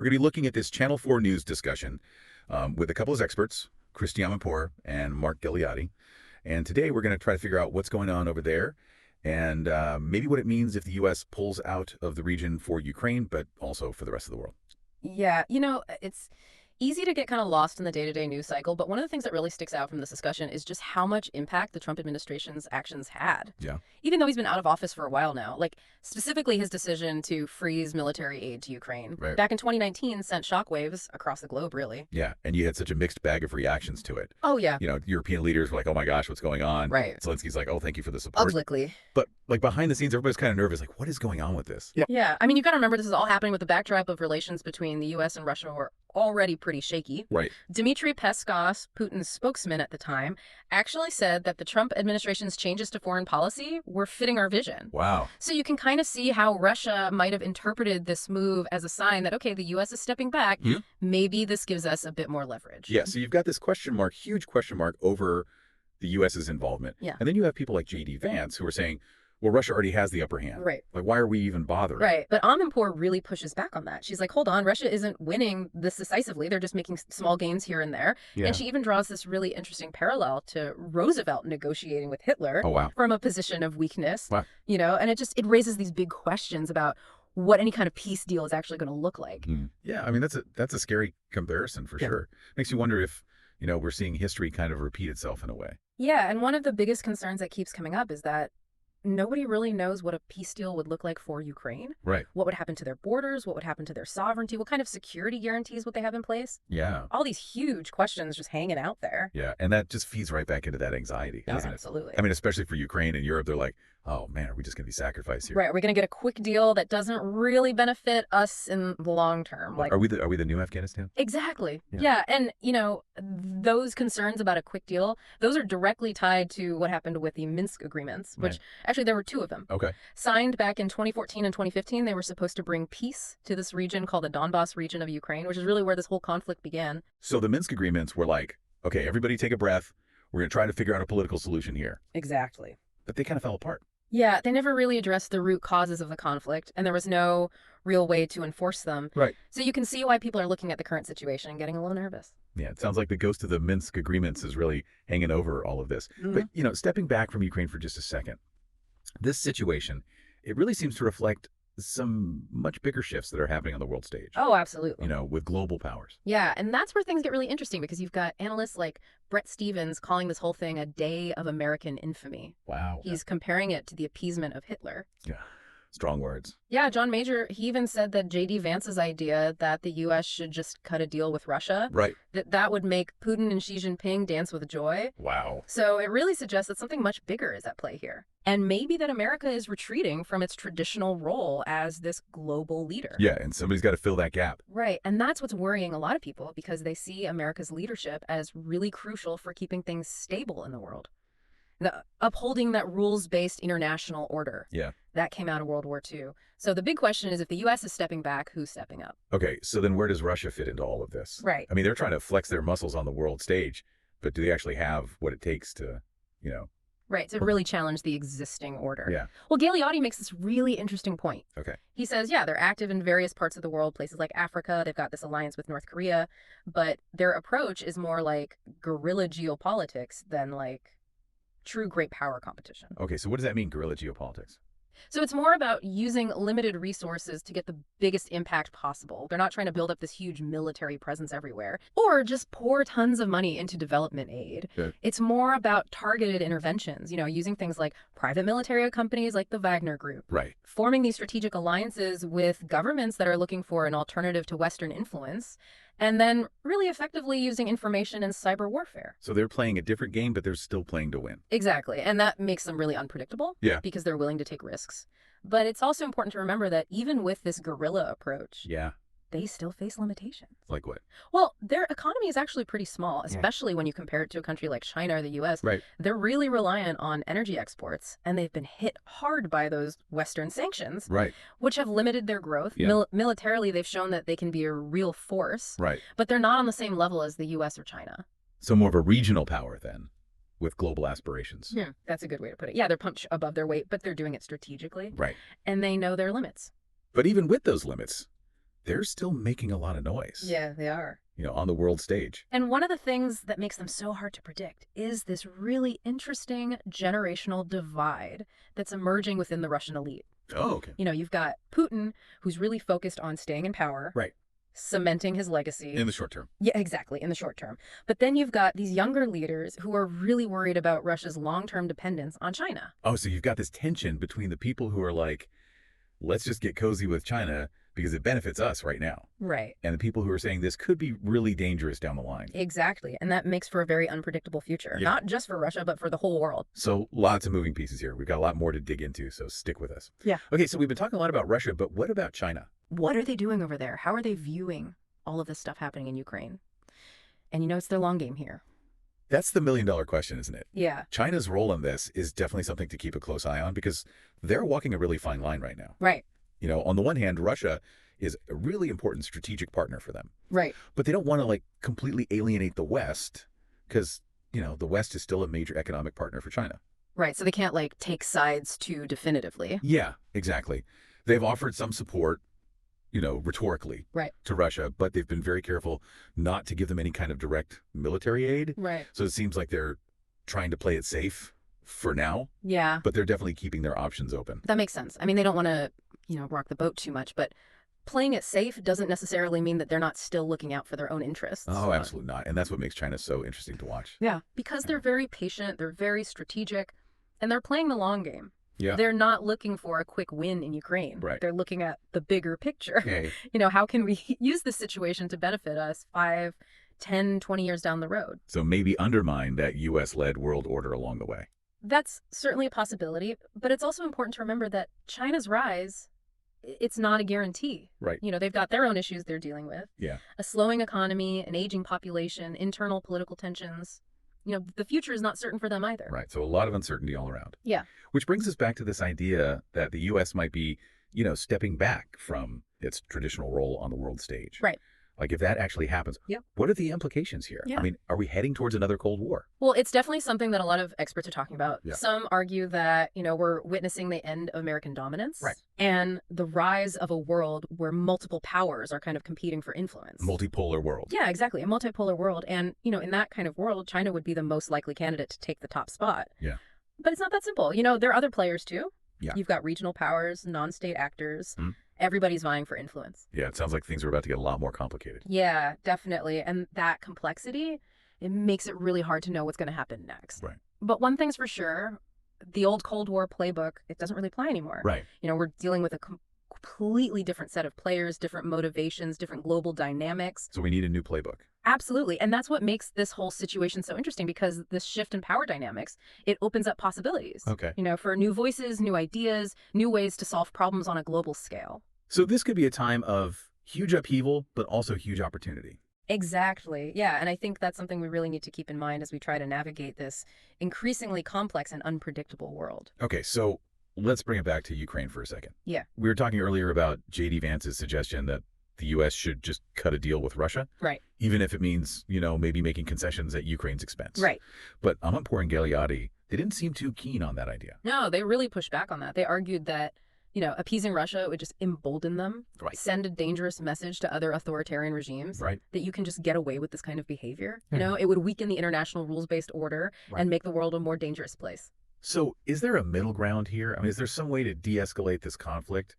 We're going to be looking at this Channel 4 news discussion with a couple of experts, Christiane Amanpour and Mark Ghigliotti. And today we're going to try to figure out what's going on over there and maybe what it means if the U.S. pulls out of the region for Ukraine, but also for the rest of the world. Yeah, it's easy to get kind of lost in the day-to-day news cycle, but one of the things that really sticks out from this discussion is just how much impact the Trump administration's actions had. Yeah. Even though he's been out of office for a while now, like specifically his decision to freeze military aid to Ukraine Right. back in 2019 sent shockwaves across the globe, really. Yeah, and you had such a mixed bag of reactions to it. Oh, yeah. European leaders were like, oh my gosh, what's going on? Right. Zelensky's like, oh, thank you for the support. Publicly. But like behind the scenes, everybody's kind of nervous, like, what is going on with this? Yeah. I mean, you got to remember this is all happening with the backdrop of relations between the U.S. and Russia were already pretty shaky. Right. Dmitry Peskov, Putin's spokesman at the time, actually said that the Trump administration's changes to foreign policy were fitting our vision. Wow. So you can kind of see how Russia might have interpreted this move as a sign that, okay, the U.S. is stepping back. Maybe this gives us a bit more leverage. Yeah, so you've got this question mark, huge question mark over the U.S.'s involvement. Yeah. And then you have people like J.D. Vance who are saying, well, Russia already has the upper hand. Right. Like, why are we even bothering? Right. But Amanpour really pushes back on that. She's like, hold on, Russia isn't winning this decisively. They're just making small gains here and there. Yeah. And she even draws this really interesting parallel to Roosevelt negotiating with Hitler Oh, wow. from a position of weakness. Wow. And it raises these big questions about what any kind of peace deal is actually going to look like. Yeah, I mean, that's a scary comparison for sure. Makes you wonder if, we're seeing history kind of repeat itself in a way. Yeah, and one of the biggest concerns that keeps coming up is that nobody really knows what a peace deal would look like for Ukraine. Right. What would happen to their borders? What would happen to their sovereignty? What kind of security guarantees would they have in place? Yeah. All these huge questions just hanging out there. Yeah, and that just feeds right back into that anxiety, doesn't it? Absolutely. I mean, especially for Ukraine and Europe, they're like, oh, man, are we just going to be sacrificed here? Right. We're going to get a quick deal that doesn't really benefit us in the long term. Like, are we the new Afghanistan? Exactly. Yeah. And, those concerns about a quick deal, those are directly tied to what happened with the Minsk agreements, which actually there were two of them. Okay. Signed back in 2014 and 2015, they were supposed to bring peace to this region called the Donbas region of Ukraine, which is really where this whole conflict began. So the Minsk agreements were like, okay, everybody take a breath. We're going to try to figure out a political solution here. Exactly. But they kind of fell apart. Yeah, they never really addressed the root causes of the conflict, and there was no real way to enforce them. Right. So you can see why people are looking at the current situation and getting a little nervous. Yeah, it sounds like the ghost of the Minsk agreements is really hanging over all of this. But, stepping back from Ukraine for just a second, this situation, it really seems to reflect some much bigger shifts that are happening on the world stage. Oh, absolutely. With global powers. Yeah, and that's where things get really interesting because you've got analysts like Brett Stevens calling this whole thing a day of American infamy. Wow. He's comparing it to the appeasement of Hitler. Yeah, strong words. Yeah, John Major, he even said that J.D. Vance's idea that the U.S. should just cut a deal with Russia, that would make Putin and Xi Jinping dance with joy. Wow. So it really suggests that something much bigger is at play here. And maybe that America is retreating from its traditional role as this global leader. Yeah, and somebody's got to fill that gap. Right, and that's what's worrying a lot of people because they see America's leadership as really crucial for keeping things stable in the world. Upholding that rules-based international order. Yeah. That came out of World War II. So the big question is if the U.S. is stepping back, who's stepping up? Okay, so then where does Russia fit into all of this? Right. I mean, they're trying to flex their muscles on the world stage, but do they actually have what it takes to, Right, to really challenge the existing order. Yeah. Well, Ghigliotti makes this really interesting point. Okay. He says, yeah, they're active in various parts of the world, places like Africa. They've got this alliance with North Korea, but their approach is more like guerrilla geopolitics than like true great power competition. Okay, so what does that mean, guerrilla geopolitics? So it's more about using limited resources to get the biggest impact possible. They're not trying to build up this huge military presence everywhere or just pour tons of money into development aid. Good. It's more about targeted interventions, using things like private military companies like the Wagner Group. Right. Forming these strategic alliances with governments that are looking for an alternative to Western influence, and then really effectively using information and cyber warfare. So they're playing a different game, but they're still playing to win. Exactly. And that makes them really unpredictable because they're willing to take risks. But it's also important to remember that even with this guerrilla approach, they still face limitations. Like what? Well, their economy is actually pretty small, especially when you compare it to a country like China or the U.S. Right. They're really reliant on energy exports, and they've been hit hard by those Western sanctions, which have limited their growth. Yeah. Militarily, they've shown that they can be a real force, Right. but they're not on the same level as the U.S. or China. So more of a regional power then, with global aspirations. Yeah, that's a good way to put it. Yeah, they're punched above their weight, but they're doing it strategically. Right. And they know their limits. But even with those limits, they're still making a lot of noise, Yeah, they are. on the world stage. And one of the things that makes them so hard to predict is this really interesting generational divide that's emerging within the Russian elite. Oh, okay. You've got Putin, who's really focused on staying in power, Right. cementing his legacy. In the short term. Yeah, exactly, in the short term. But then you've got these younger leaders who are really worried about Russia's long-term dependence on China. Oh, so you've got this tension between the people who are like, let's just get cozy with China because it benefits us right now. Right. And the people who are saying this could be really dangerous down the line. Exactly. And that makes for a very unpredictable future, Yeah. not just for Russia, but for the whole world. So lots of moving pieces here. We've got a lot more to dig into, so stick with us. Yeah. Okay, so we've been talking a lot about Russia, but what about China? What are they doing over there? How are they viewing all of this stuff happening in Ukraine? And it's their long game here. That's the million-dollar question, isn't it? Yeah. China's role in this is definitely something to keep a close eye on because they're walking a really fine line right now. Right. On the one hand, Russia is a really important strategic partner for them. Right. But they don't want to completely alienate the West because, the West is still a major economic partner for China. Right. So they can't take sides too definitively. Yeah, exactly. They've offered some support, rhetorically Right. to Russia, but they've been very careful not to give them any kind of direct military aid. Right. So it seems like they're trying to play it safe for now, Yeah. but they're definitely keeping their options open. That makes sense. I mean, they don't want to, rock the boat too much, but playing it safe doesn't necessarily mean that they're not still looking out for their own interests. Oh, absolutely not. And that's what makes China so interesting to watch. Yeah. Because they're very patient, they're very strategic, and they're playing the long game. Yeah. They're not looking for a quick win in Ukraine. Right. They're looking at the bigger picture. Okay. How can we use this situation to benefit us 5, 10, 20 years down the road? So maybe undermine that U.S.-led world order along the way. That's certainly a possibility, but it's also important to remember that China's rise, it's not a guarantee. Right. They've got their own issues they're dealing with. Yeah. A slowing economy, an aging population, internal political tensions. The future is not certain for them either. Right. So a lot of uncertainty all around. Yeah. Which brings us back to this idea that the U.S. might be, stepping back from its traditional role on the world stage. Right. If that actually happens, Yep. what are the implications here? Yeah. I mean, are we heading towards another Cold War? Well, it's definitely something that a lot of experts are talking about. Yeah. Some argue that, we're witnessing the end of American dominance. Right. And the rise of a world where multiple powers are kind of competing for influence. Multipolar world. Yeah, exactly. A multipolar world. And, in that kind of world, China would be the most likely candidate to take the top spot. Yeah. But it's not that simple. There are other players too. Yeah. You've got regional powers, non-state actors. Hmm. Everybody's vying for influence. Yeah, it sounds like things are about to get a lot more complicated. Yeah, definitely. And that complexity, it makes it really hard to know what's going to happen next. Right. But one thing's for sure, the old Cold War playbook, it doesn't really apply anymore. Right. We're dealing with a completely different set of players, different motivations, different global dynamics. So we need a new playbook. Absolutely. And that's what makes this whole situation so interesting, because this shift in power dynamics, it opens up possibilities. Okay. For new voices, new ideas, new ways to solve problems on a global scale. So this could be a time of huge upheaval, but also huge opportunity. Exactly. Yeah. And I think that's something we really need to keep in mind as we try to navigate this increasingly complex and unpredictable world. Okay, so let's bring it back to Ukraine for a second. Yeah. We were talking earlier about J.D. Vance's suggestion that the U.S. should just cut a deal with Russia. Right. Even if it means, maybe making concessions at Ukraine's expense. Right. But Amanpour and Gagliardi, they didn't seem too keen on that idea. No, they really pushed back on that. They argued that, appeasing Russia would just embolden them, Right. send a dangerous message to other authoritarian regimes Right. that you can just get away with this kind of behavior. Mhm. It would weaken the international rules-based order Right. and make the world a more dangerous place. So is there a middle ground here? I mean, is there some way to de-escalate this conflict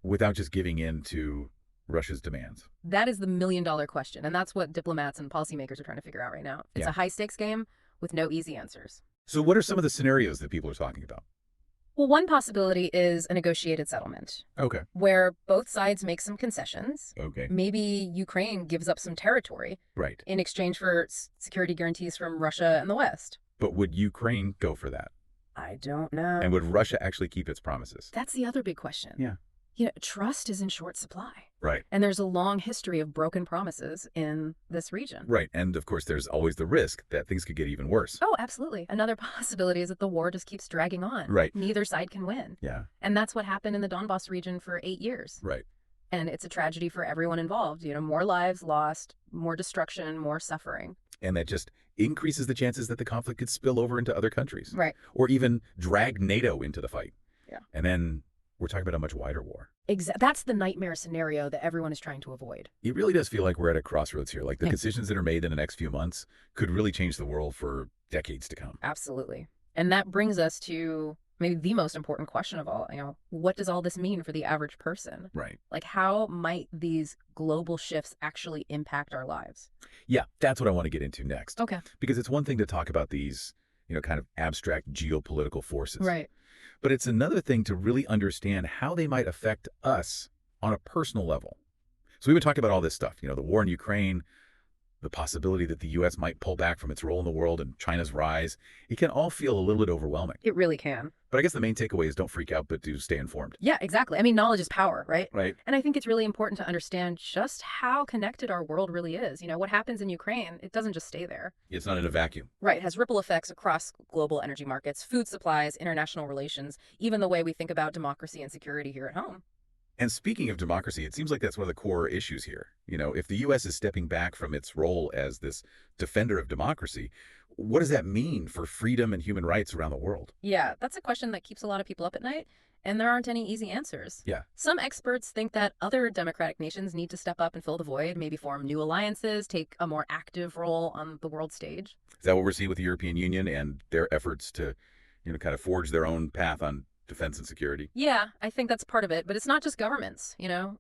without just giving in to Russia's demands? That is the million-dollar question, and that's what diplomats and policymakers are trying to figure out right now. It's Yeah. a high-stakes game with no easy answers. So what are some of the scenarios that people are talking about? Well, one possibility is a negotiated settlement Okay. where both sides make some concessions. Okay. Maybe Ukraine gives up some territory Right. in exchange for security guarantees from Russia and the West. But would Ukraine go for that? I don't know. And would Russia actually keep its promises? That's the other big question. Yeah. Trust is in short supply. Right. And there's a long history of broken promises in this region. Right. And of course, there's always the risk that things could get even worse. Oh, absolutely. Another possibility is that the war just keeps dragging on. Right. Neither side can win. Yeah. And that's what happened in the Donbass region for 8 years. Right. And it's a tragedy for everyone involved. More lives lost, more destruction, more suffering. And that just increases the chances that the conflict could spill over into other countries. Right. Or even drag NATO into the fight. Yeah. And then we're talking about a much wider war. That's the nightmare scenario that everyone is trying to avoid. It really does feel like we're at a crossroads here. Like the Yeah. decisions that are made in the next few months could really change the world for decades to come. Absolutely. And that brings us to maybe the most important question of all, what does all this mean for the average person? Right. Like, how might these global shifts actually impact our lives? Yeah, that's what I want to get into next. Okay. Because it's one thing to talk about these, kind of abstract geopolitical forces. Right. But it's another thing to really understand how they might affect us on a personal level. So we've been talking about all this stuff, the war in Ukraine, the possibility that the U.S. might pull back from its role in the world and China's rise. It can all feel a little bit overwhelming. It really can. But I guess the main takeaway is don't freak out, but do stay informed. Yeah, exactly. I mean, knowledge is power, right? Right. And I think it's really important to understand just how connected our world really is. What happens in Ukraine, it doesn't just stay there. It's not in a vacuum. Right. It has ripple effects across global energy markets, food supplies, international relations, even the way we think about democracy and security here at home. And speaking of democracy, it seems like that's one of the core issues here. If the U.S. is stepping back from its role as this defender of democracy, what does that mean for freedom and human rights around the world? Yeah, that's a question that keeps a lot of people up at night, and there aren't any easy answers. Yeah. Some experts think that other democratic nations need to step up and fill the void, maybe form new alliances, take a more active role on the world stage. Is that what we're seeing with the European Union and their efforts to, kind of forge their own path on defense and security? Yeah, I think that's part of it, but it's not just governments.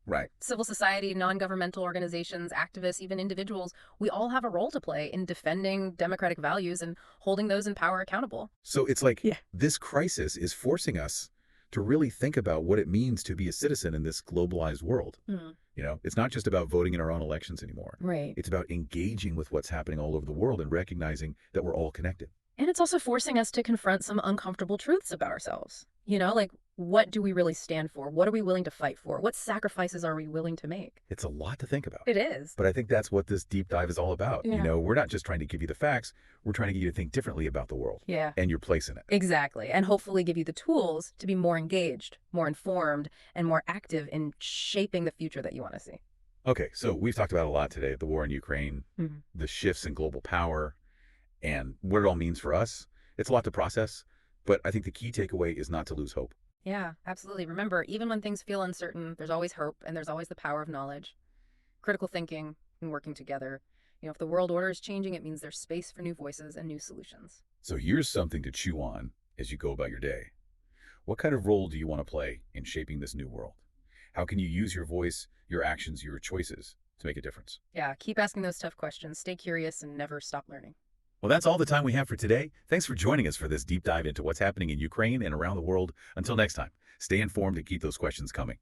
Right. Civil society, non-governmental organizations, activists, even individuals, we all have a role to play in defending democratic values and holding those in power accountable. So it's like Yeah. this crisis is forcing us to really think about what it means to be a citizen in this globalized world. Mm. It's not just about voting in our own elections anymore. Right. It's about engaging with what's happening all over the world and recognizing that we're all connected. And it's also forcing us to confront some uncomfortable truths about ourselves. Like, what do we really stand for? What are we willing to fight for? What sacrifices are we willing to make? It's a lot to think about. It is. But I think that's what this deep dive is all about. Yeah. We're not just trying to give you the facts. We're trying to get you to think differently about the world Yeah. and your place in it. Exactly. And hopefully give you the tools to be more engaged, more informed, and more active in shaping the future that you want to see. Okay, so we've talked about a lot today, the war in Ukraine, Mhm. the shifts in global power, and what it all means for us. It's a lot to process, but I think the key takeaway is not to lose hope. Yeah, absolutely. Remember, even when things feel uncertain, there's always hope and there's always the power of knowledge, critical thinking, and working together. If the world order is changing, it means there's space for new voices and new solutions. So here's something to chew on as you go about your day. What kind of role do you want to play in shaping this new world? How can you use your voice, your actions, your choices to make a difference? Yeah, keep asking those tough questions, stay curious, and never stop learning. Well, that's all the time we have for today. Thanks for joining us for this deep dive into what's happening in Ukraine and around the world. Until next time, stay informed and keep those questions coming.